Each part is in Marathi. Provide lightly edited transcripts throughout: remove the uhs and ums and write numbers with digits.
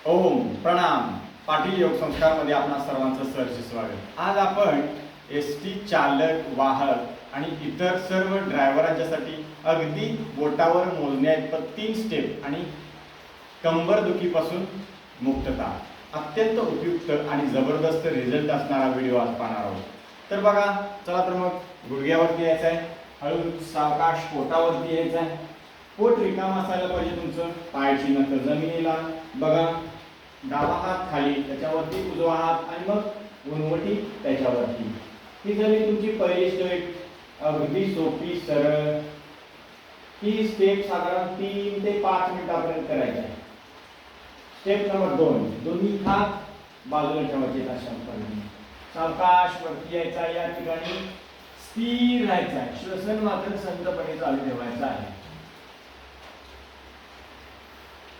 ओम प्रणाम. पाटील योग संस्कारमध्ये आपणा सर्वांचं सहर्ष स्वागत. आज आपण एसटी चालक, वाहक आणि इतर सर्व ड्रायव्हरांच्यासाठी अगदी बोटावर मोजण्याइतपत 3 स्टेप आणि कंबरदुखीपासून मुक्तता, अत्यंत उपयुक्त आणि जबरदस्त रिझल्ट असणारा व्हिडिओ आज पाहणार आहोत. तर बघा, चला तर मग गुडघ्यावरती यायचं आहे, हळू सावकाश पोटावरती यायचं आहे. पोट रिकाम असायला पाहिजे तुमचं. पायाची नख जमिनीला. बघा, डावा हात खाली, त्याच्यावरती उजवा हात आणि मग उंनवटी त्याच्यावरती. ही झाली तुमची पहिली स्टेप. अगदी सोपी, सरळ. ही स्टेप साधारण 3 ते 5 मिनिटापर्यंत करायची आहे. स्टेप नंबर 2, दोन्ही हात बाजूला ठेवायचे अशा पद्धतीने. सावकाश वरती यायचा. या ठिकाणी स्थिर राहायचं आहे. श्वसन मात्र संतपणे चालू ठेवायचं आहे.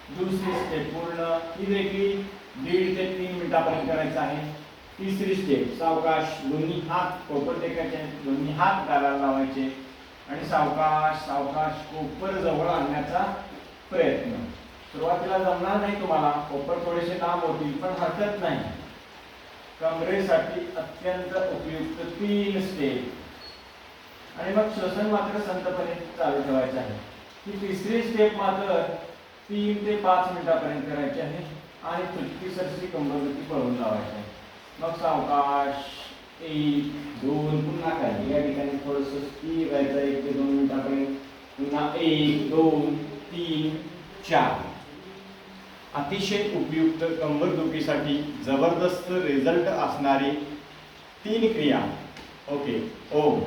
दुसरी स्टेप पूर्ण ही वेगळी 1.5 ते 3 मिनिटापर्यंत करायचं आहे. तिसरी स्टेप सावकाश, दोन्ही हात कोपर टेकायचे, दोन्ही हात गालाला लावायचे आणि सावकाश सावकाश कोपर जवळ आणण्याचा प्रयत्न. सुरुवातीला जमणार नाही तुम्हाला, कोपर थोडेसे लांब होतील पण हरकत नाही. कमरेसाठी अत्यंत उपयुक्त 3 स्टेप आणि मग श्वसन मात्र संतपणे चालू ठेवायचे आहे. ही तिसरी स्टेप मात्र 3 ते 5 मिनिटापर्यंत करायची आहे आणि तुटकी सरशी कंबरदुखी पळून लावायची आहे. मग सावकाश 1, 2, पुन्हा खाली. या ठिकाणी थोडंसं स्थिर राहायचं 1 ते 2 मिनिटापर्यंत. पुन्हा 1, 2, 3, 4. अतिशय उपयुक्त कंबरदुखीसाठी जबरदस्त रिझल्ट असणारी 3 क्रिया. ओके. ओम.